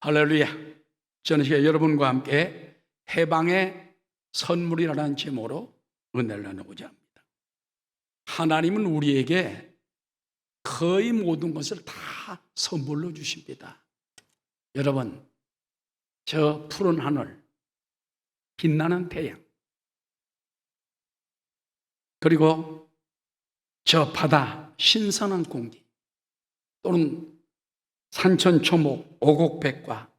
할렐루야. 저는 여러분과 함께 해방의 선물이라는 제목으로 은혜를 나누고자 합니다. 하나님은 우리에게 거의 모든 것을 다 선물로 주십니다. 여러분, 저 푸른 하늘, 빛나는 태양, 그리고 저 바다, 신선한 공기, 또는 산천초목, 오곡백과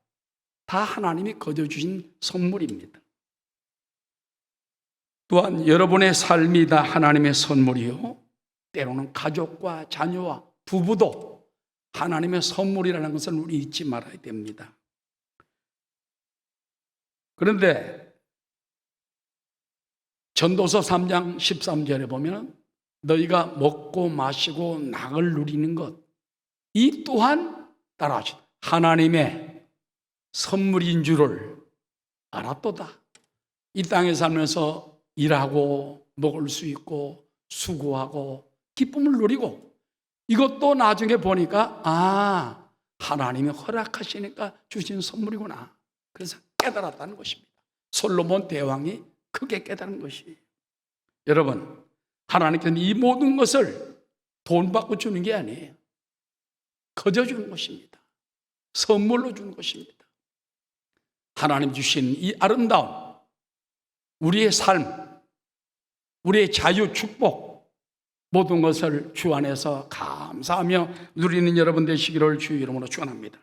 다 하나님이 거둬주신 선물입니다. 또한 여러분의 삶이 다 하나님의 선물이요, 때로는 가족과 자녀와 부부도 하나님의 선물이라는 것을 우리 잊지 말아야 됩니다. 그런데 전도서 3장 13절에 보면 너희가 먹고 마시고 낙을 누리는 것, 이 또한 따라하시오. 하나님의 선물인 줄을 알았도다. 이 땅에 살면서 일하고 먹을 수 있고 수고하고 기쁨을 누리고, 이것도 나중에 보니까 하나님이 허락하시니까 주신 선물이구나. 그래서 깨달았다는 것입니다. 솔로몬 대왕이 크게 깨달은 것이에요. 여러분, 하나님께서는 이 모든 것을 돈 받고 주는 게 아니에요. 거저 주는 것입니다. 선물로 주는 것입니다. 하나님 주신 이 아름다운 우리의 삶, 우리의 자유, 축복, 모든 것을 주 안에서 감사하며 누리는 여러분 되시기를 주의 이름으로 축원합니다.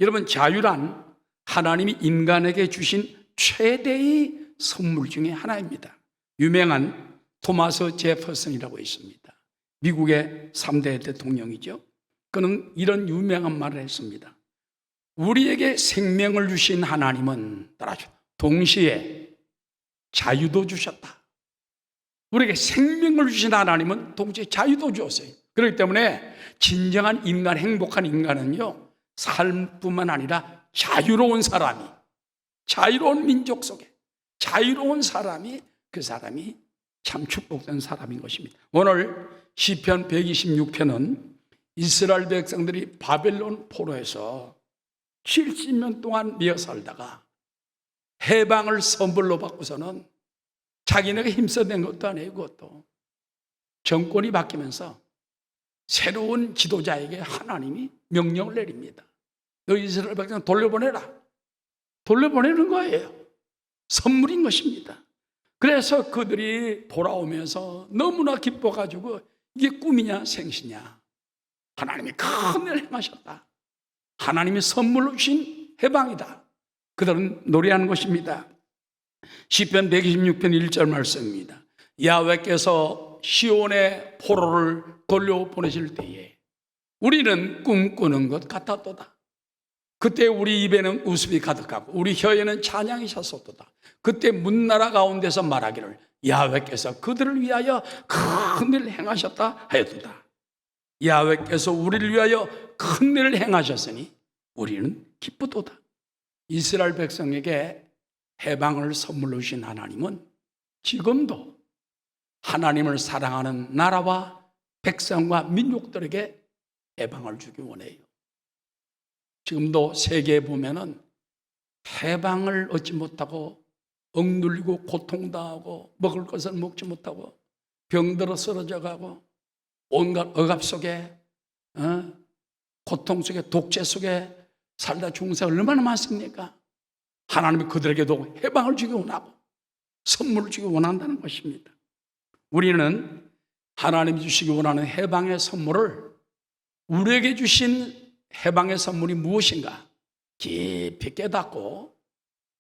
여러분, 자유란 하나님이 인간에게 주신 최대의 선물 중에 하나입니다. 유명한 토마스 제퍼슨이라고 있습니다. 미국의 3대 대통령이죠. 그는 이런 유명한 말을 했습니다. 우리에게 생명을 주신 하나님은 동시에 자유도 주셨다. 우리에게 생명을 주신 하나님은 동시에 자유도 주었어요. 그렇기 때문에 진정한 인간, 행복한 인간은요, 삶뿐만 아니라 자유로운 사람이, 자유로운 민족 속에 자유로운 사람이, 그 사람이 참 축복된 사람인 것입니다. 오늘 시편 126편은 이스라엘 백성들이 바벨론 포로에서 70년 동안 미어 살다가 해방을 선물로 받고서는 자기네가 힘써낸 것도 아니에요. 그것도 정권이 바뀌면서 새로운 지도자에게 하나님이 명령을 내립니다. 너 이스라엘 백성 돌려보내라. 돌려보내는 거예요. 선물인 것입니다. 그래서 그들이 돌아오면서 너무나 기뻐가지고 이게 꿈이냐 생시냐, 하나님이 큰 일을 행하셨다. 하나님이 선물로 주신 해방이다. 그들은 노래하는 것입니다. 시편 126편 1절 말씀입니다. 야훼께서 시온의 포로를 돌려보내실 때에 우리는 꿈꾸는 것 같았도다. 그때 우리 입에는 웃음이 가득하고 우리 혀에는 찬양이 찼었도다. 그때 문나라 가운데서 말하기를 야훼께서 그들을 위하여 큰 일을 행하셨다 하였도다. 야훼께서 우리를 위하여 큰 일을 행하셨으니 우리는 기쁘도다. 이스라엘 백성에게 해방을 선물로 주신 하나님은 지금도 하나님을 사랑하는 나라와 백성과 민족들에게 해방을 주기 원해요. 지금도 세계에 보면은 해방을 얻지 못하고 억눌리고 고통당하고 먹을 것을 먹지 못하고 병들어 쓰러져 가고 온갖 억압 속에, 고통 속에, 독재 속에 살다 죽은 사람이 얼마나 많습니까? 하나님이 그들에게도 해방을 주기 원하고 선물을 주기 원한다는 것입니다. 우리는 하나님이 주시기 원하는 해방의 선물을, 우리에게 주신 해방의 선물이 무엇인가 깊이 깨닫고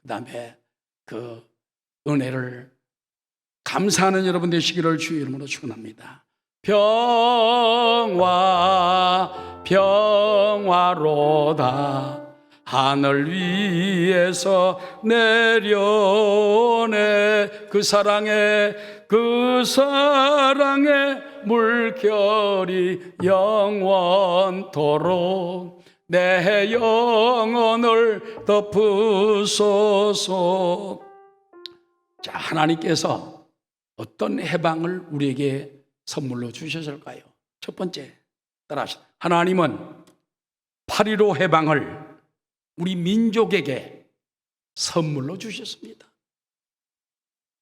그 다음에 그 은혜를 감사하는 여러분 되시기를 주의 이름으로 축원합니다. 평화로다 하늘 위에서 내려오네 그 사랑의 물결이 영원토록 내 영혼을 덮으소서. 자, 하나님께서 어떤 해방을 우리에게 선물로 주셨을까요? 첫 번째, 따라하시죠. 하나님은 8.15 해방을 우리 민족에게 선물로 주셨습니다.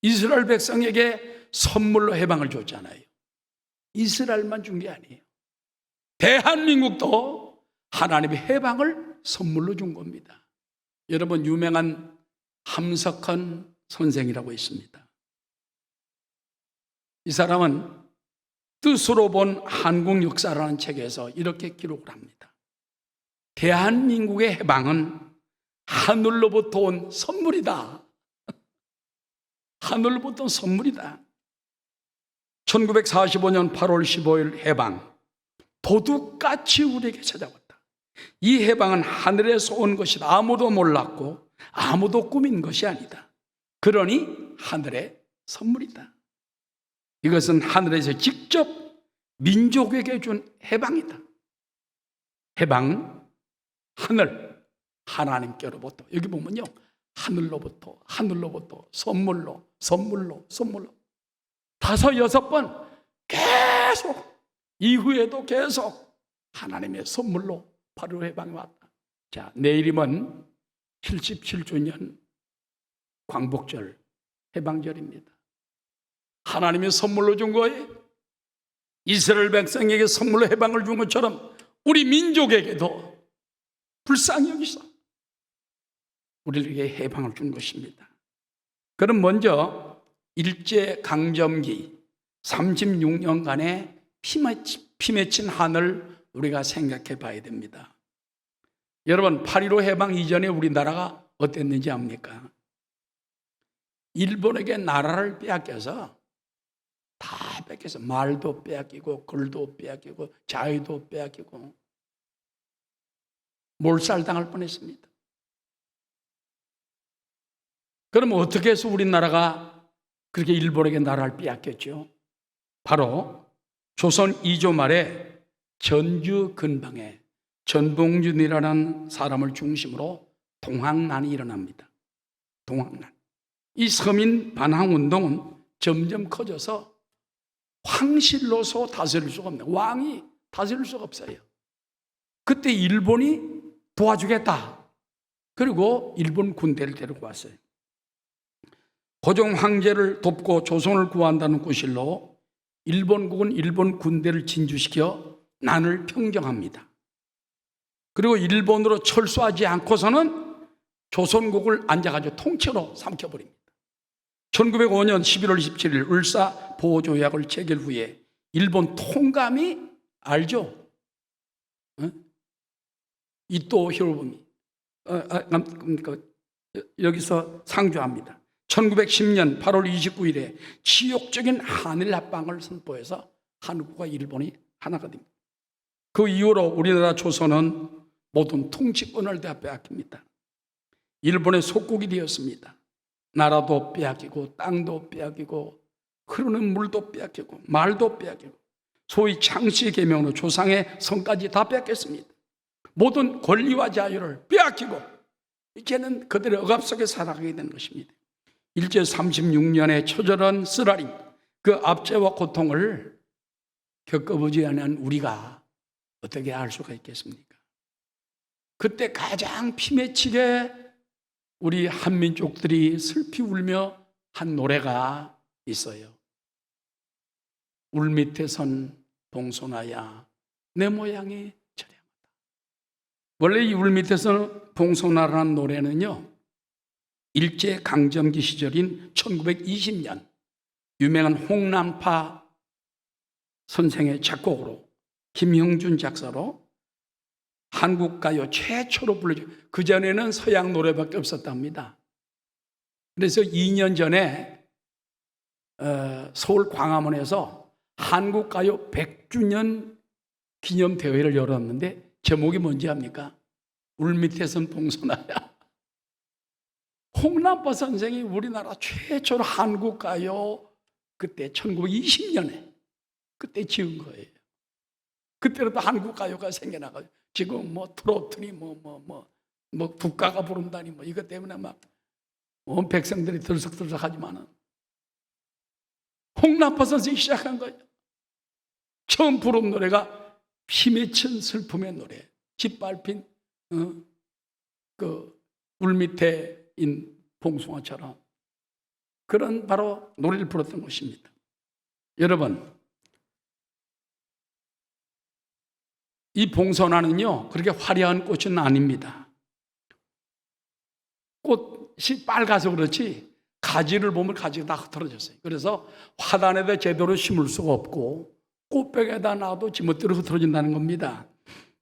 이스라엘 백성에게 선물로 해방을 줬잖아요. 이스라엘만 준 게 아니에요. 대한민국도 하나님의 해방을 선물로 준 겁니다. 여러분, 유명한 함석헌 선생이라고 있습니다. 이 사람은 뜻으로 본 한국 역사라는 책에서 이렇게 기록을 합니다. 대한민국의 해방은 하늘로부터 온 선물이다. 하늘로부터 온 선물이다. 1945년 8월 15일 해방, 도둑같이 우리에게 찾아왔다. 이 해방은 하늘에서 온 것이다. 아무도 몰랐고 아무도 꾸민 것이 아니다. 그러니 하늘의 선물이다. 이것은 하늘에서 직접 민족에게 준 해방이다. 해방, 하늘, 하나님께로부터. 여기 보면요, 하늘로부터 선물로 5, 6번 계속, 이후에도 계속 하나님의 선물로 바로 해방이 왔다. 자, 내일이면 77주년 광복절, 해방절입니다. 하나님의 선물로 준 거예요. 이스라엘 백성에게 선물로 해방을 준 것처럼 우리 민족에게도 불쌍히 여기서 우리에게 해방을 준 것입니다. 그럼 먼저 일제강점기 36년간의 피 맺힌 한을 우리가 생각해 봐야 됩니다. 여러분, 8.15 해방 이전에 우리나라가 어땠는지 압니까? 일본에게 나라를 빼앗겨서 다 뺏겨서 말도 빼앗기고 글도 빼앗기고 자유도 빼앗기고 몰살당할 뻔했습니다. 그러면 어떻게 해서 우리나라가 그렇게 일본에게 나라를 빼앗겼죠? 바로 조선 2조 말에 전주 근방에 전봉준이라는 사람을 중심으로 동학난이 일어납니다. 동학난. 이 서민 반항 운동은 점점 커져서 황실로서 다스릴 수가 없네요. 왕이 다스릴 수가 없어요. 그때 일본이 도와주겠다. 그리고 일본 군대를 데리고 왔어요. 고종 황제를 돕고 조선을 구한다는 구실로 일본국은 일본 군대를 진주시켜 난을 평정합니다. 그리고 일본으로 철수하지 않고서는 조선국을 앉아가지고 통째로 삼켜버립니다. 1905년 11월 27일 울사 보호조약을 체결 후에 일본 통감이 알죠? 이토 히로부미 여기서 상주합니다. 1910년 8월 29일에 치욕적인 한일 합방을 선포해서 한국과 일본이 하나가 됩니다. 그 이후로 우리나라 조선은 모든 통치권을 다 빼앗깁니다. 일본의 속국이 되었습니다. 나라도 빼앗기고 땅도 빼앗기고 흐르는 물도 빼앗기고 말도 빼앗기고 소위 창씨 계명으로 조상의 성까지 다 빼앗겼습니다. 모든 권리와 자유를 빼앗기고 이제는 그들의 억압 속에 살아가게 된 것입니다. 일제 36년의 처절한 쓰라림, 그 압제와 고통을 겪어보지 않은 우리가 어떻게 알 수가 있겠습니까? 그때 가장 피맺히게 우리 한민족들이 슬피 울며 한 노래가 있어요. 울 밑에 선 봉소나야 내 모양이 저렴하다. 원래 이 울 밑에 선 봉소나라는 노래는요, 일제강점기 시절인 1920년 유명한 홍남파 선생의 작곡으로 김형준 작사로 한국가요 최초로 불러줘. 그전에는 서양 노래밖에 없었답니다. 그래서 2년 전에 서울 광화문에서 한국가요 100주년 기념대회를 열었는데 제목이 뭔지 압니까? 울 밑에 선 봉소나야. 홍남파 선생이 우리나라 최초로 한국가요 그때 1920년에 그때 지은 거예요. 그때부터 한국가요가 생겨나가지고 지금 뭐 트로트니 뭐 국가가 부른다니 뭐 이것 때문에 막 온 백성들이 들썩들썩하지만은 홍남파 선생이 시작한 거예요. 처음 부른 노래가 피 맺힌 슬픔의 노래, 짓밟힌 그 물밑에인 봉숭아처럼 그런 바로 노래를 불렀던 것입니다. 여러분, 이 봉선화는요 그렇게 화려한 꽃은 아닙니다. 꽃이 빨가서 그렇지 가지를 보면 가지가 다 흩어졌어요. 그래서 화단에다 제대로 심을 수가 없고 꽃백에다 놔도 제멋대로 흩어진다는 겁니다.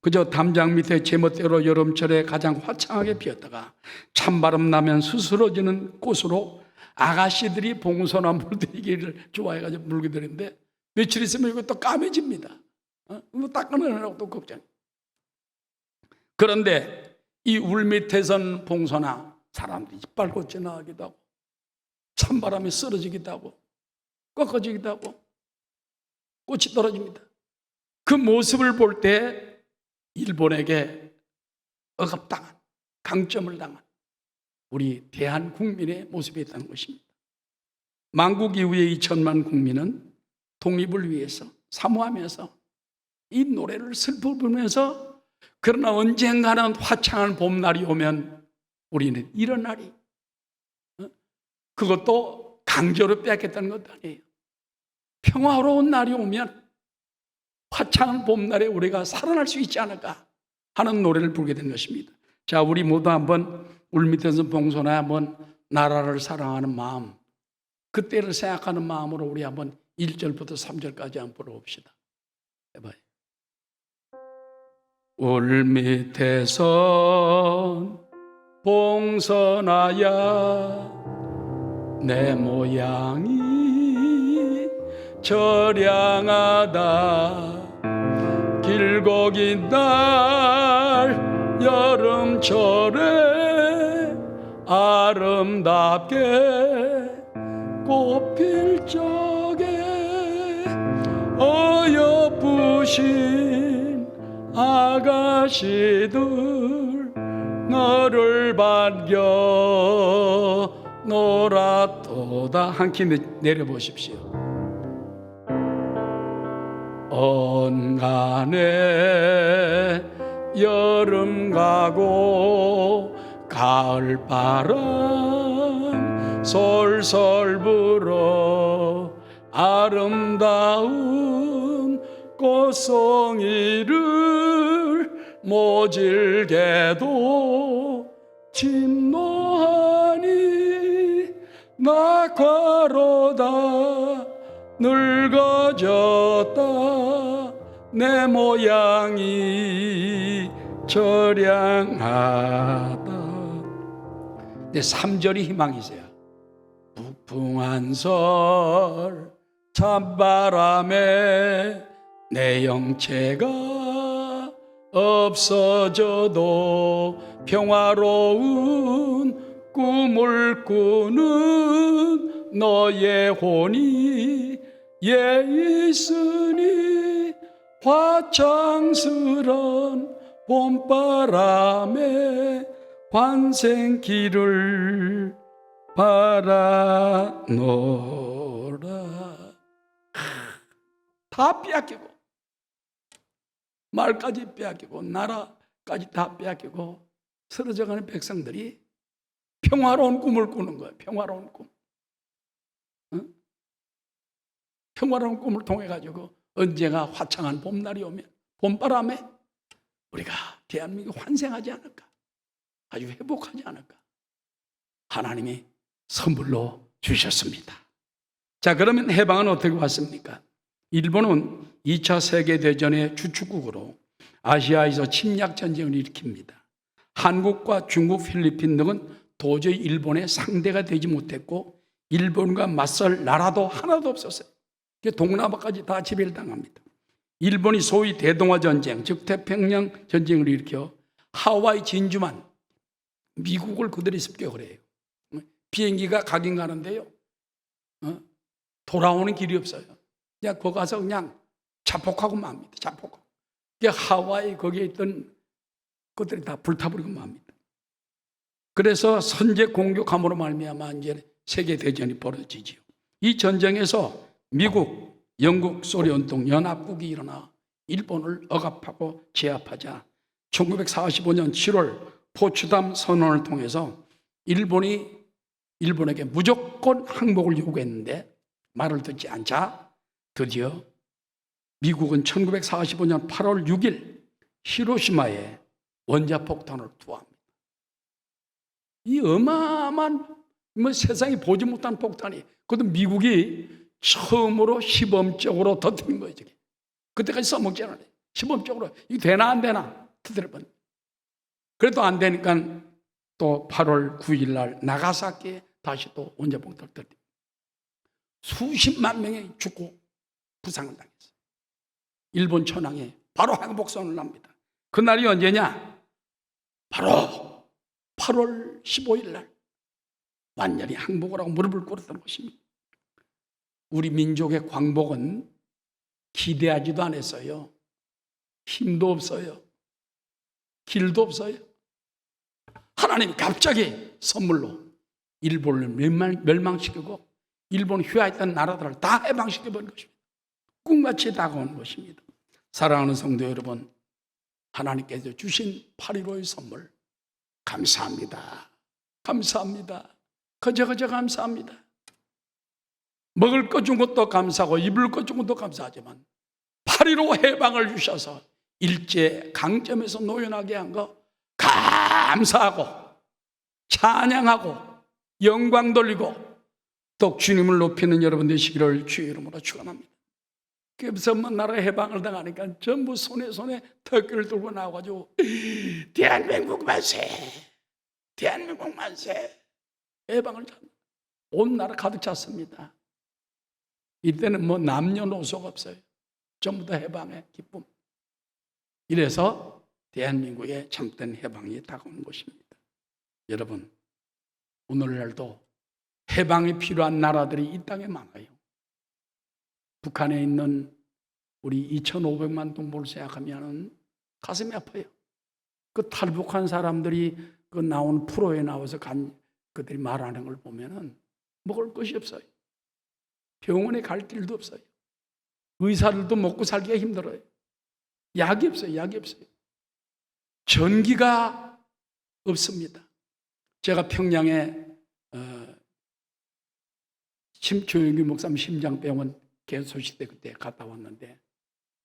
그저 담장 밑에 제멋대로 여름철에 가장 화창하게 피었다가 찬바람 나면 스스러지는 꽃으로 아가씨들이 봉선화 물들이기를 좋아해가지고 물게 되는데 며칠 있으면 이것도 까매집니다. 뭐 닦아내려고 또 걱정. 그런데 이 울밑에선 봉선화 사람들이 이빨고 지나가기도 하고 찬바람에 쓰러지기도 하고 꺾어지기도 하고 꽃이 떨어집니다. 그 모습을 볼 때 일본에게 억압당한 강점을 당한 우리 대한국민의 모습이 있다는 것입니다. 만국 이후에 2천만 국민은 독립을 위해서 사모하면서 이 노래를 슬퍼 부르면서 그러나 언젠가는 화창한 봄날이 오면 우리는 이런 날이 그것도 강제로 빼앗겠다는 것도 아니에요. 평화로운 날이 오면 화창한 봄날에 우리가 살아날 수 있지 않을까 하는 노래를 부르게 된 것입니다. 자, 우리 모두 한번 울밑에서 봉선화 한번 나라를 사랑하는 마음, 그때를 생각하는 마음으로 우리 한번 1절부터 3절까지 한번 불러봅시다. 해봐요. 울밑에선 봉선화야 내 모양이 처량하다 길고 긴 날 여름철에 아름답게 꽃필 적에 어여쁘신 아가씨들 너를 반겨 놀았도다. 한 키 내려보십시오. 언간에 여름 가고 가을 바람 솔솔 불어 아름다운 꽃송이를 모질게도 진노하니 낙화로다 늙어졌다 내 모양이 처량하다. 네, 3절이 희망이세요. 북풍한 설 찬바람에 내 영체가 없어져도 평화로운 꿈을 꾸는 너의 혼이 예 있으니 화창스런 봄바람에 환생길을 바라노라. 다 빼앗기고 말까지 빼앗기고 나라까지 다 빼앗기고 쓰러져가는 백성들이 평화로운 꿈을 꾸는 거예요. 평화로운 꿈. 응? 평화로운 꿈을 통해 가지고 언제가 화창한 봄날이 오면 봄바람에 우리가 대한민국이 환생하지 않을까, 아주 회복하지 않을까 하나님이 선물로 주셨습니다. 자, 그러면 해방은 어떻게 왔습니까? 일본은 2차 세계대전의 주축국으로 아시아에서 침략전쟁을 일으킵니다. 한국과 중국, 필리핀 등은 도저히 일본의 상대가 되지 못했고 일본과 맞설 나라도 하나도 없었어요. 동남아까지 다 지배를 당합니다. 일본이 소위 대동아 전쟁, 즉 태평양 전쟁을 일으켜 하와이 진주만 미국을 그들이 습격을 해요. 비행기가 가긴 가는데요, 돌아오는 길이 없어요. 그냥 거기 가서 그냥 자폭하고 맙니다. 자폭하고. 하와이 거기에 있던 것들이 다 불타버리고 맙니다. 그래서 선제 공격함으로 말미암아 이제 세계 대전이 벌어지지요. 이 전쟁에서 미국, 영국, 소련 등 연합국이 일어나 일본을 억압하고 제압하자 1945년 7월 포츠담 선언을 통해서 일본이 일본에게 무조건 항복을 요구했는데 말을 듣지 않자 드디어 미국은 1945년 8월 6일 히로시마에 원자폭탄을 투하합니다. 이 어마어마한 세상이 보지 못한 폭탄이, 그것도 미국이 처음으로 시범적으로 터뜨린 거예요. 저게. 그때까지 써먹지 않았어요. 시범적으로 이거 되나 안 되나 터뜨려본. 그래도 안 되니까 또 8월 9일 날 나가사키에 다시 또 원자폭탄을 터뜨립니다. 수십만 명이 죽고 부상을 당했어요. 일본 천황에 바로 항복선언을 합니다. 그날이 언제냐? 바로 8월 15일 날 완전히 항복을 하고 무릎을 꿇었던 것입니다. 우리 민족의 광복은 기대하지도 않았어요. 힘도 없어요. 길도 없어요. 하나님이 갑자기 선물로 일본을 멸망시키고 일본 휘하했던 나라들을 다 해방시켜버린 것입니다. 꿈같이 다가온 것입니다. 사랑하는 성도 여러분, 하나님께서 주신 8.15의 선물 감사합니다. 감사합니다. 거저 감사합니다. 먹을 것 준 것도 감사하고 입을 것 준 것도 감사하지만 8.15 해방을 주셔서 일제 강점에서 노연하게 한 거 감사하고 찬양하고 영광 돌리고 또 주님을 높이는 여러분 되시기를 주의 이름으로 축원합니다. 그래서 나라 해방을 당하니까 전부 손에 턱을 들고 나와가지고 대한민국 만세, 대한민국 만세, 해방을 온 나라 가득 찼습니다. 이때는 뭐 남녀노소가 없어요. 전부 다 해방의 기쁨. 이래서 대한민국의 참된 해방이 다가온 것입니다. 여러분, 오늘날도 해방이 필요한 나라들이 이 땅에 많아요. 북한에 있는 우리 2,500만 동포를 생각하면 가슴이 아파요. 그 탈북한 사람들이 그 나오는 프로에 나와서 그들이 말하는 걸 보면은 먹을 것이 없어요. 병원에 갈 길도 없어요. 의사들도 먹고 살기가 힘들어요. 약이 없어요. 약이 없어요. 전기가 없습니다. 제가 평양에 조영규 목사님 심장병원 개소식 때 그때 갔다 왔는데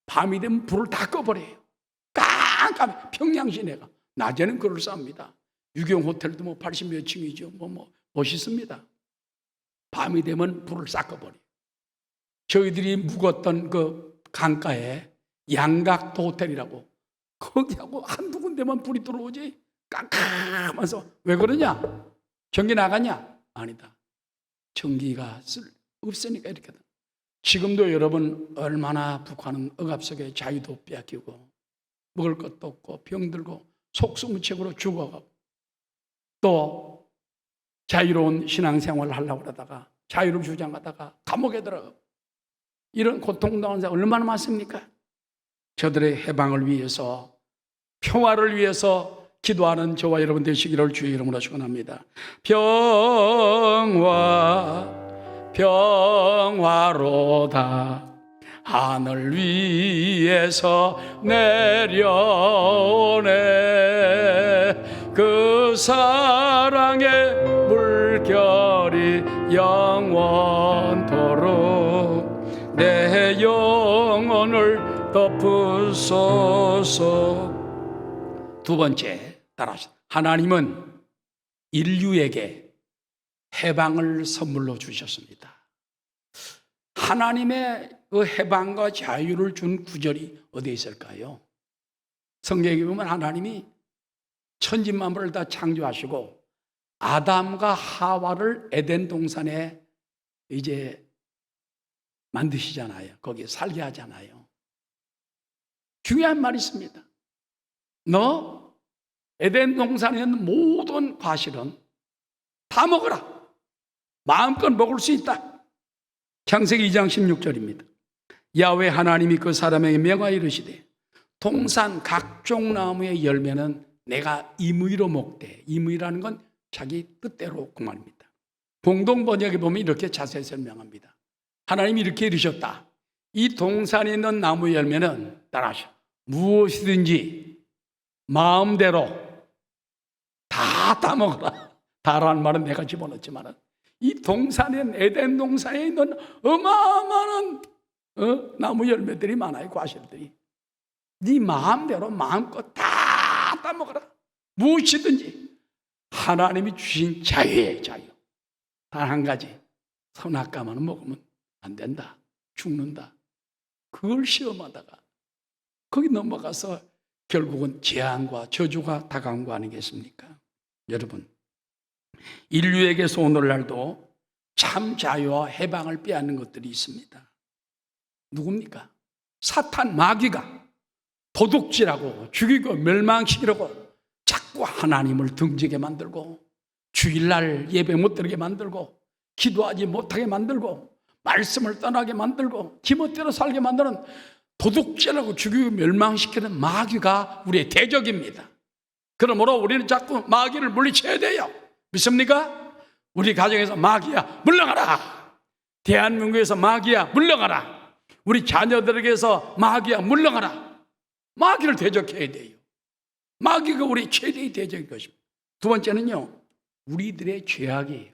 밤이 되면 불을 다 꺼버려요. 깜깜해. 평양 시내가. 낮에는 그럴싸합니다. 유경 호텔도 뭐 80몇 층이죠. 멋있습니다. 밤이 되면 불을 싹 꺼버려요. 저희들이 묵었던 그 강가에 양각도 호텔이라고 거기하고 한두 군데만 불이 들어오지 깜깜하면서 왜 그러냐? 전기 나가냐? 아니다. 전기가 없으니까 이렇게. 지금도 여러분 얼마나 북한은 억압 속에 자유도 빼앗기고 먹을 것도 없고 병들고 속수무책으로 죽어가고 또 자유로운 신앙생활을 하려고 하다가 자유를 주장하다가 감옥에 들어가고 이런 고통당하는 사람 얼마나 많습니까? 저들의 해방을 위해서 평화를 위해서 기도하는 저와 여러분 되시기를 주의 이름으로 축원합니다. 평화로다 하늘 위에서 내려오네 그 사랑의 물결이 영원토록 내 영혼을 덮으소서. 두 번째 따라하시다. 하나님은 인류에게 해방을 선물로 주셨습니다. 하나님의 그 해방과 자유를 준 구절이 어디에 있을까요? 성경에 보면 하나님이 천지만물을 다 창조하시고 아담과 하와를 에덴 동산에 이제 만드시잖아요. 거기에 살게 하잖아요. 중요한 말이 있습니다. 너 에덴 동산에 있는 모든 과실은 다 먹어라. 마음껏 먹을 수 있다. 창세기 2장 16절입니다. 야훼 하나님이 그 사람에게 명하여 이르시되 동산 각종 나무의 열매는 내가 임의로 먹되, 임의라는 건 자기 뜻대로 그 말입니다. 공동 번역에 보면 이렇게 자세히 설명합니다. 하나님이 이렇게 이르셨다. 이 동산에 있는 나무 열매는 따라하시오. 무엇이든지 마음대로 다 따먹어라. 다라는 말은 내가 집어넣었지만은 이 동산엔, 에덴 동산에 있는 어마어마한 나무 열매들이 많아요. 과실들이. 네 마음대로 마음껏 다 따먹어라. 무엇이든지 하나님이 주신 자유예요. 자유. 단 한 가지, 선악과만 먹으면 안 된다. 죽는다. 그걸 시험하다가 거기 넘어가서 결국은 재앙과 저주가 다가온 거 아니겠습니까? 여러분, 인류에게서 오늘날도 참 자유와 해방을 빼앗는 것들이 있습니다. 누굽니까? 사탄, 마귀가 도둑질하고 죽이고 멸망시키려고 자꾸 하나님을 등지게 만들고 주일날 예배 못 드리게 만들고 기도하지 못하게 만들고 말씀을 떠나게 만들고 지멋대로 살게 만드는 도둑질하고 죽이고 멸망시키는 마귀가 우리의 대적입니다. 그러므로 우리는 자꾸 마귀를 물리쳐야 돼요. 믿습니까? 우리 가정에서 마귀야 물러가라. 대한민국에서 마귀야 물러가라. 우리 자녀들에게서 마귀야 물러가라. 마귀를 대적해야 돼요. 마귀가 우리 최대의 대적인 것입니다. 두 번째는요, 우리들의 죄악이에요.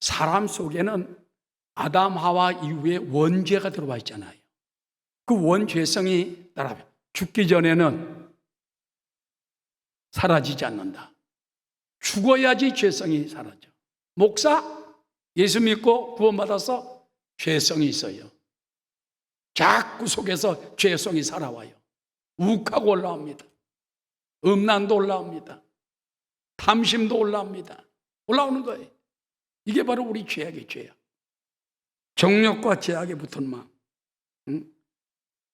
사람 속에는 아담 하와 이후에 원죄가 들어와 있잖아요. 그 원죄성이 따라요. 죽기 전에는 사라지지 않는다. 죽어야지 죄성이 사라져. 목사, 예수 믿고 구원받아서 죄성이 있어요. 자꾸 속에서 죄성이 살아와요. 욱하고 올라옵니다. 음란도 올라옵니다. 탐심도 올라옵니다. 올라오는 거예요. 이게 바로 우리 죄악의 죄야. 정욕과 죄악에 붙은 마음.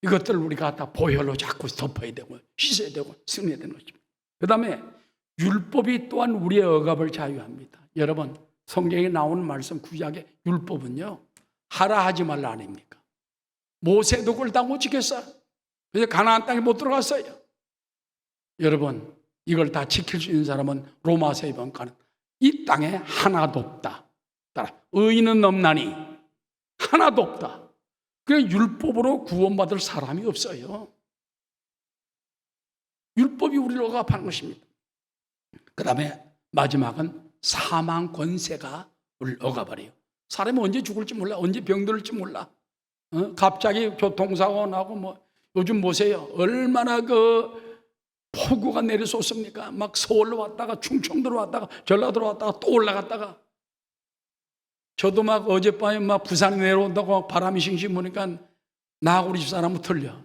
이것들을 우리가 다 보혈로 자꾸 덮어야 되고 씻어야 되고 승리해야 되는 것입니다. 그 다음에 율법이 또한 우리의 억압을 자유합니다. 여러분, 성경에 나오는 말씀 구약의 율법은요, 하라 하지 말라 아닙니까? 모세도 그걸 다 못 지켰어요. 그래서 가나안 땅에 못 들어갔어요. 여러분, 이걸 다 지킬 수 있는 사람은 로마서에 보면 이 땅에 하나도 없다. 따라 의인은 없나니 하나도 없다. 그 율법으로 구원받을 사람이 없어요. 율법이 우리를 억압하는 것입니다. 그 다음에 마지막은 사망 권세가 우리를 억압하래요. 사람이 언제 죽을지 몰라. 언제 병들을지 몰라. 갑자기 교통사고 나고 요즘 보세요. 얼마나 폭우가 내려솟습니까? 막 서울로 왔다가 충청도로 왔다가 전라도로 왔다가 또 올라갔다가. 저도 막 어젯밤에 부산에 내려온다고 바람이 싱싱 부니까 나하고 우리 집사람은 틀려.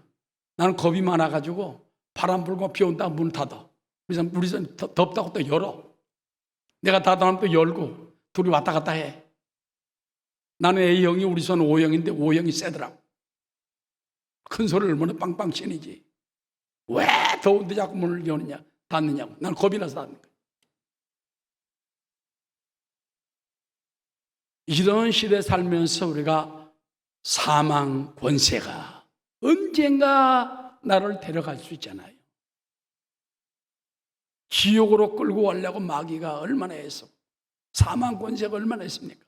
나는 겁이 많아가지고 바람 불고 비 온다고 문 닫아. 그래서 우리 집 덥다고 또 열어. 내가 닫아놓으면 또 열고 둘이 왔다 갔다 해. 나는 A형이 우리 son O형인데 O형이 세더라고. 큰 소리를 얼마나 빵빵 치는지. 왜 더운데 자꾸 문을 여느냐 닫느냐고. 나는 겁이 나서 닫는 거야. 이런 시대에 살면서 우리가 사망 권세가 언젠가 나를 데려갈 수 있잖아요. 지옥으로 끌고 가려고 마귀가 얼마나 했어. 사망 권세가 얼마나 했습니까?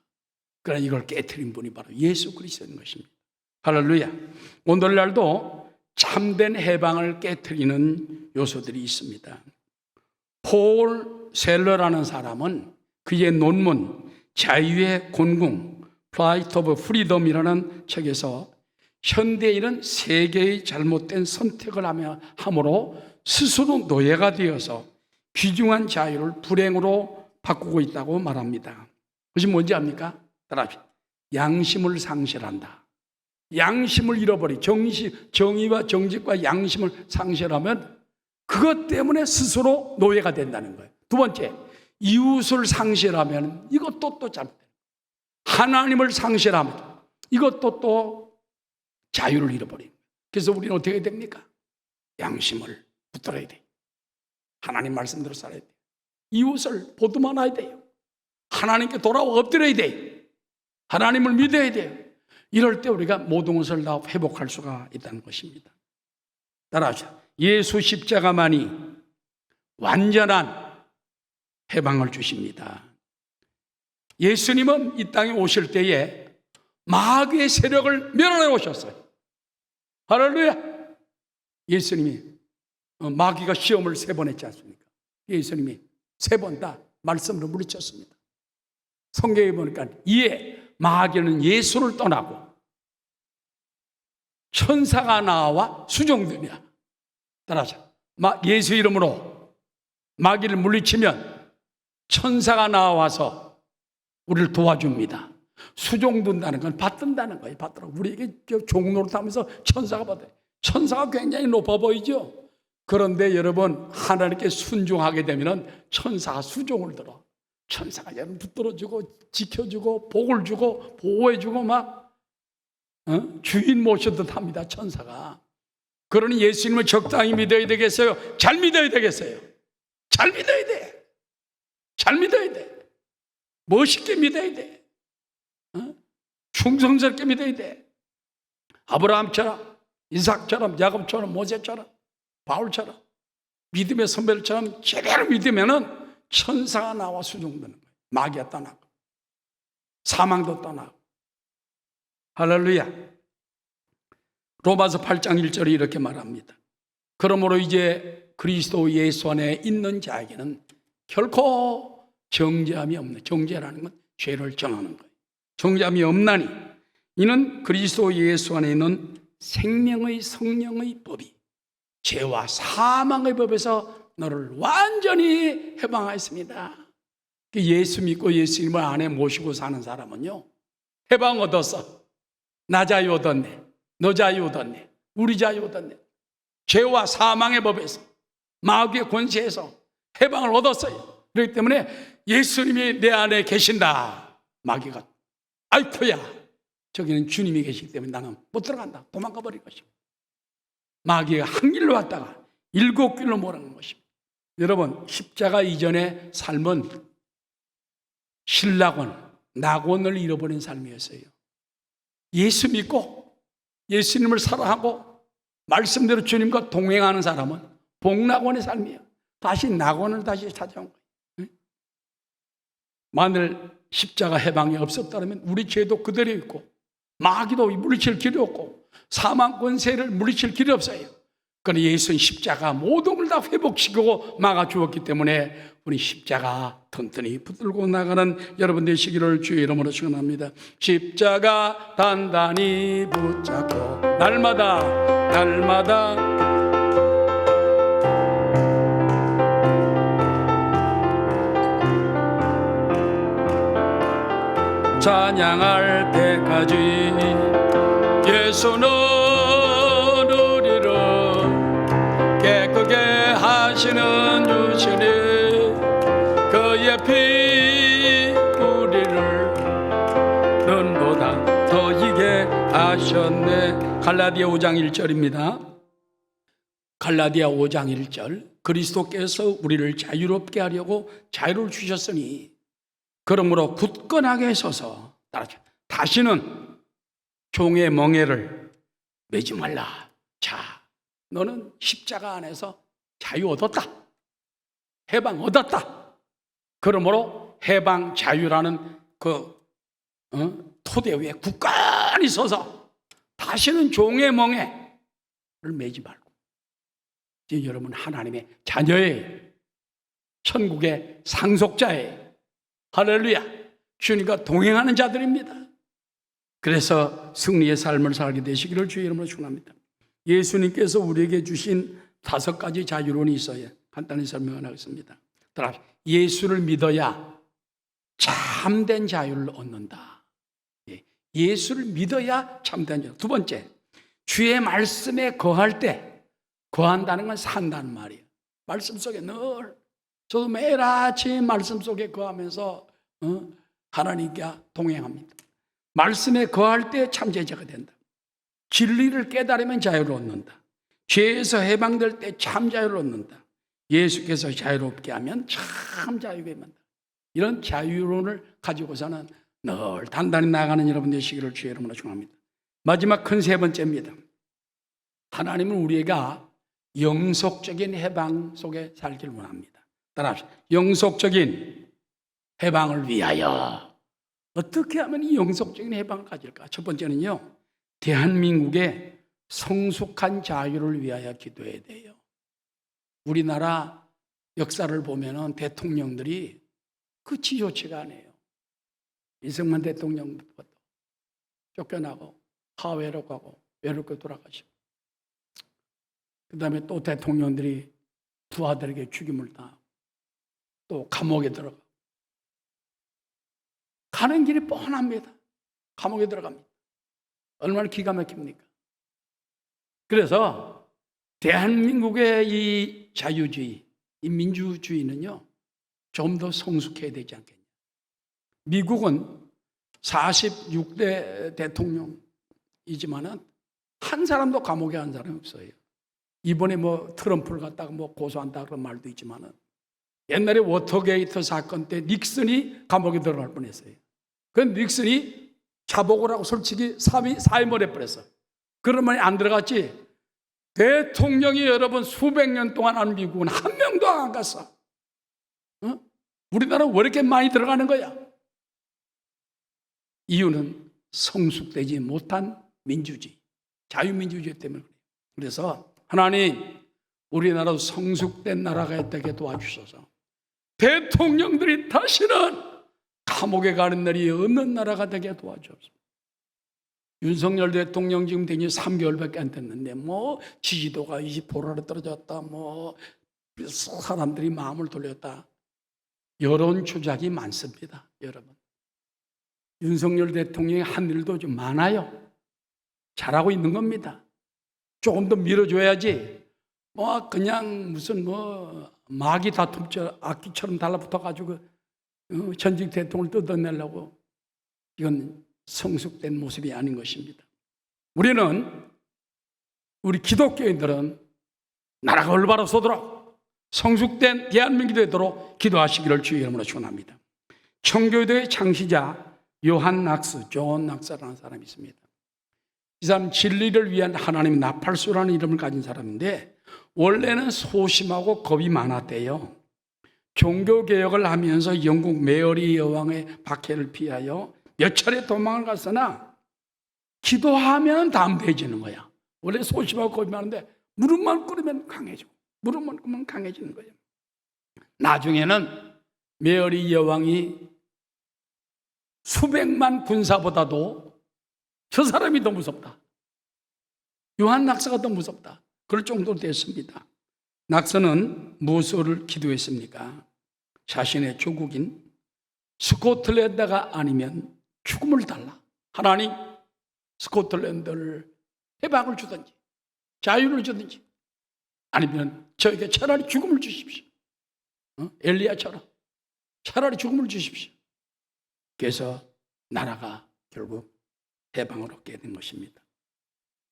그러나 이걸 깨트린 분이 바로 예수 그리스도인 것입니다. 할렐루야. 오늘날도 참된 해방을 깨트리는 요소들이 있습니다. 폴 셀러라는 사람은 그의 논문 자유의 곤궁 Flight of Freedom이라는 책에서 현대인은 세계의 잘못된 선택을 함으로 스스로 노예가 되어서 귀중한 자유를 불행으로 바꾸고 있다고 말합니다. 그것이 뭔지 압니까? 따라합시다. 양심을 상실한다. 양심을 잃어버리 정의와 정직과 양심을 상실하면 그것 때문에 스스로 노예가 된다는 거예요. 두 번째, 이웃을 상실하면 이것도 또 잘못돼요. 하나님을 상실하면 이것도 또 자유를 잃어버려요. 그래서 우리는 어떻게 해야 됩니까? 양심을 붙들어야 돼요. 하나님 말씀대로 살아야 돼요. 이웃을 보듬어놔야 돼요. 하나님께 돌아와 엎드려야 돼요. 하나님을 믿어야 돼요. 이럴 때 우리가 모든 것을 다 회복할 수가 있다는 것입니다. 따라하시죠. 예수 십자가만이 완전한 해방을 주십니다. 예수님은 이 땅에 오실 때에 마귀의 세력을 멸하러 오셨어요. 할렐루야. 예수님이 마귀가 시험을 3번 했지 않습니까? 예수님이 3번 다 말씀으로 물리쳤습니다. 성경에 보니까 이에 마귀는 예수를 떠나고 천사가 나와 수종되냐. 따라서 예수 이름으로 마귀를 물리치면 천사가 나와서 우리를 도와줍니다. 수종된다는 건 받든다는 거예요. 받더라고. 우리에게 종로를 타면서 천사가 받아요. 천사가 굉장히 높아 보이죠. 그런데 여러분, 하나님께 순종하게 되면 천사가 수종을 들어. 천사가 여러분 붙들어주고 지켜주고 복을 주고 보호해주고 막 주인 모셔듯 합니다. 천사가. 그러니 예수님을 적당히 믿어야 되겠어요? 잘 믿어야 되겠어요? 잘 믿어야 돼. 잘 믿어야 돼. 멋있게 믿어야 돼. 충성스럽게 믿어야 돼. 아브라함처럼, 이삭처럼, 야곱처럼, 모세처럼, 바울처럼, 믿음의 선배들처럼 제대로 믿으면은 천사가 나와 수종되는 거예요. 마귀가 떠나고 사망도 떠나고. 할렐루야. 로마서 8장 1절에 이렇게 말합니다. 그러므로 이제 그리스도 예수 안에 있는 자에게는 결코 정죄함이 없는, 정죄라는 건 죄를 정하는 거예요. 정죄함이 없나니 이는 그리스도 예수 안에 있는 생명의 성령의 법이 죄와 사망의 법에서 너를 완전히 해방하였습니다. 예수 믿고 예수님을 안에 모시고 사는 사람은요, 해방 얻었어. 나 자유 얻었네. 너 자유 얻었네. 우리 자유 얻었네. 죄와 사망의 법에서, 마귀의 권세에서 해방을 얻었어요. 그렇기 때문에 예수님이 내 안에 계신다. 마귀가 아이쿠야, 저기는 주님이 계시기 때문에 나는 못 들어간다. 도망가 버릴 것입니다. 마귀가 한 길로 왔다가 7길로 몰아가는 것입니다. 여러분, 십자가 이전의 삶은 신락원, 낙원을 잃어버린 삶이었어요. 예수 믿고 예수님을 사랑하고 말씀대로 주님과 동행하는 사람은 복낙원의 삶이에요. 다시 낙원을 다시 찾아온 거예요. 만일 십자가 해방이 없었다면 우리 죄도 그대로 있고 마귀도 물리칠 길이 없고 사망 권세를 물리칠 길이 없어요. 그러나 예수는 십자가 모든 걸 다 회복시키고 막아주었기 때문에 우리 십자가 튼튼히 붙들고 나가는 여러분 되시기를 주의 이름으로 축원합니다. 십자가 단단히 붙잡고 날마다 찬양할 때까지 예수는 우리를 깨끗게 하시는 유신이 그의 피 우리를 눈보다 더 이게 하셨네. 갈라디아 5장 1절입니다. 갈라디아 5장 1절. 그리스도께서 우리를 자유롭게 하려고 자유를 주셨으니 그러므로 굳건하게 서서 따라서 다시는 종의 멍에를 매지 말라. 자, 너는 십자가 안에서 자유 얻었다. 해방 얻었다. 그러므로 해방 자유라는 그 토대 위에 굳건히 서서 다시는 종의 멍에를 매지 말고 이제 여러분 하나님의 자녀예요. 천국의 상속자예요. 할렐루야. 주님과 동행하는 자들입니다. 그래서 승리의 삶을 살게 되시기를 주의 이름으로 축원합니다. 예수님께서 우리에게 주신 5가지 자유론이 있어요. 간단히 설명을 하겠습니다. 예수를 믿어야 참된 자유를 얻는다. 예수를 믿어야 참된 자유. 2번째, 주의 말씀에 거할 때, 거한다는 건 산다는 말이에요. 말씀 속에 늘, 저도 매일 아침 말씀 속에 거하면서 하나님과 동행합니다. 말씀에 거할 때 참제자가 된다. 진리를 깨달으면 자유를 얻는다. 죄에서 해방될 때 참 자유를 얻는다. 예수께서 자유롭게 하면 참 자유게 만다. 이런 자유론을 가지고서는 늘 단단히 나아가는 여러분 되시기를 주의 이름으로 축원합니다. 마지막 큰 3번째입니다. 하나님은 우리가 영속적인 해방 속에 살기를 원합니다. 따라합시다. 영속적인 해방을 위하여 어떻게 하면 이 영속적인 해방을 가질까? 첫 번째는요, 대한민국의 성숙한 자유를 위하여 기도해야 돼요. 우리나라 역사를 보면은 대통령들이 끝이 좋지가 않아요. 이승만 대통령부터 쫓겨나고 하회로 가고 외롭게 돌아가시고, 그 다음에 또 대통령들이 부하들에게 죽임을 당하고 또 감옥에 들어가고, 가는 길이 뻔합니다. 감옥에 들어갑니다. 얼마나 기가 막힙니까? 그래서 대한민국의 이 자유주의, 이 민주주의는요, 좀 더 성숙해야 되지 않겠냐. 미국은 46대 대통령이지만은 한 사람도 감옥에 간 사람이 없어요. 이번에 뭐 트럼프를 갖다가 뭐 고소한다 그런 말도 있지만은 옛날에 워터게이트 사건 때 닉슨이 감옥에 들어갈 뻔했어요. 그 닉슨이 자복을 하고 솔직히 사임을 해버렸어. 그러면 안 들어갔지. 대통령이 여러분 수백 년 동안 한 미국은 한 명도 안 갔어. 어? 우리나라는 왜 이렇게 많이 들어가는 거야? 이유는 성숙되지 못한 민주주의, 자유민주주의 때문에 그래요. 그래서 하나님, 우리나라도 성숙된 나라가 되게 도와주셔서 대통령들이 다시는 감옥에 가는 날이 없는 나라가 되게 도와주옵소서. 윤석열 대통령 지금 된 지 3개월밖에 안 됐는데 뭐 지지도가 20%로 떨어졌다, 뭐 사람들이 마음을 돌렸다, 여론 조작이 많습니다. 여러분, 윤석열 대통령이 한 일도 좀 많아요. 잘하고 있는 겁니다. 조금 더 밀어줘야지 뭐 그냥 무슨 뭐 마귀 다툼처럼 악기처럼 달라붙어가지고 전직 대통령을 뜯어내려고, 이건 성숙된 모습이 아닌 것입니다. 우리 기독교인들은 나라가 올바로 서도록 성숙된 대한민국이 되도록 기도하시기를 주의 이름으로 축원합니다. 청교도의 창시자 존 낙스라는 사람이 있습니다. 이 사람 진리를 위한 하나님의 나팔수라는 이름을 가진 사람인데 원래는 소심하고 겁이 많았대요. 종교개혁을 하면서 영국 메어리 여왕의 박해를 피하여 몇 차례 도망을 갔으나 기도하면 담대해지는 거야. 원래 소심하고 겁이 많은데 무릎만 꿇으면 강해지고, 무릎만 꿇으면 강해지는 거예요. 나중에는 메어리 여왕이 수백만 군사보다도 저 사람이 더 무섭다, 요한 낙서가 더 무섭다, 그럴 정도로 됐습니다. 낙서는 무엇을 기도했습니까? 자신의 조국인 스코틀랜드가 아니면 죽음을 달라. 하나님, 스코틀랜드를 해방을 주든지 자유를 주든지 아니면 저에게 차라리 죽음을 주십시오. 엘리야처럼 차라리 죽음을 주십시오. 그래서 나라가 결국 해방을 얻게 된 것입니다.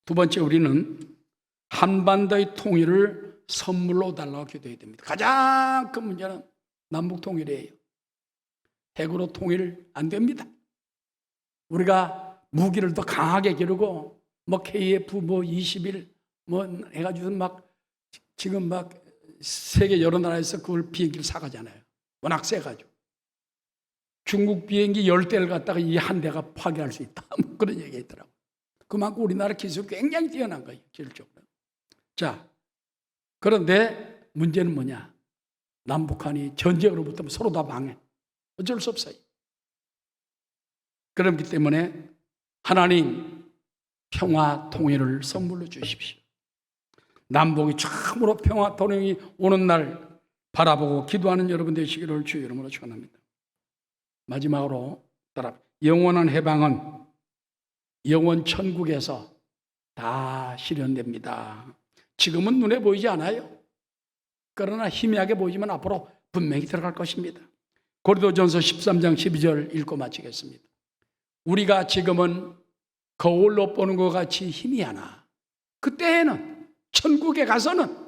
두 번째, 우리는 한반도의 통일을 선물로 달라고 기도해야 됩니다. 가장 큰 문제는 남북 통일이에요. 핵으로 통일 안 됩니다. 우리가 무기를 더 강하게 기르고 뭐 KF 뭐 21 뭐 해가지고 막 지금 막 세계 여러 나라에서 그걸 비행기를 사가잖아요. 워낙 세가지고 중국 비행기 10대를 갖다가 이 한 대가 파괴할 수 있다, 뭐 그런 얘기가 있더라고요. 그만큼 우리나라 기술이 굉장히 뛰어난 거예요, 기술적으로. 자, 그런데 문제는 뭐냐? 남북한이 전쟁으로 붙으면 서로 다 방해. 어쩔 수 없어요. 그렇기 때문에 하나님, 평화 통일을 선물로 주십시오. 남북이 처음으로 평화 통일이 오는 날 바라보고 기도하는 여러분 되시기를 주의 이름으로 축원합니다. 마지막으로 영원한 해방은 영원 천국에서 다 실현됩니다. 지금은 눈에 보이지 않아요. 그러나 희미하게 보이지만 앞으로 분명히 들어갈 것입니다. 고린도전서 13장 12절 읽고 마치겠습니다. 우리가 지금은 거울로 보는 것 같이 희미하나 그때에는 천국에 가서는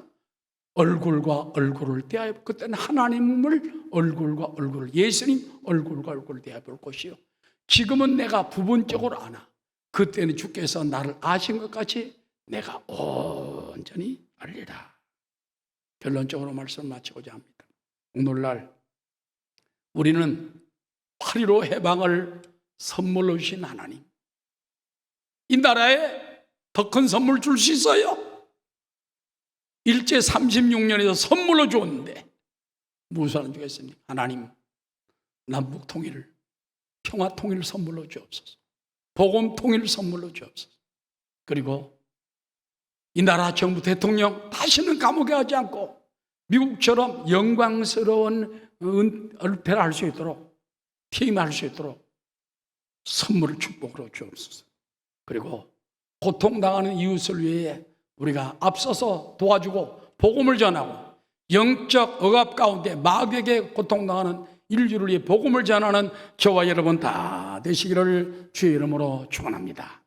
얼굴과 얼굴을 대하여, 그때는 하나님을 얼굴과 얼굴을, 예수님 얼굴과 얼굴을 대하여 볼 것이요, 지금은 내가 부분적으로 아나 그때는 주께서 나를 아신 것 같이 내가 온전히 알리라. 결론적으로 말씀을 마치고자 합니다. 오늘날 우리는 8.15 해방을 선물로 주신 하나님, 이 나라에 더 큰 선물 줄 수 있어요. 일제 36년에서 선물로 줬는데 무슨 하는 주겠습니까? 하나님, 남북 통일을, 평화 통일을 선물로 주옵소서. 복음 통일을 선물로 주옵소서. 그리고 이 나라 정부 대통령 다시는 감옥에 하지 않고 미국처럼 영광스러운 은폐를 할 수 있도록, 퇴임할 수 있도록 선물을 축복으로 주옵소서. 그리고 고통당하는 이웃을 위해 우리가 앞서서 도와주고 복음을 전하고, 영적 억압 가운데 마귀에게 고통당하는 인류를 위해 복음을 전하는 저와 여러분 다 되시기를 주의 이름으로 축원합니다.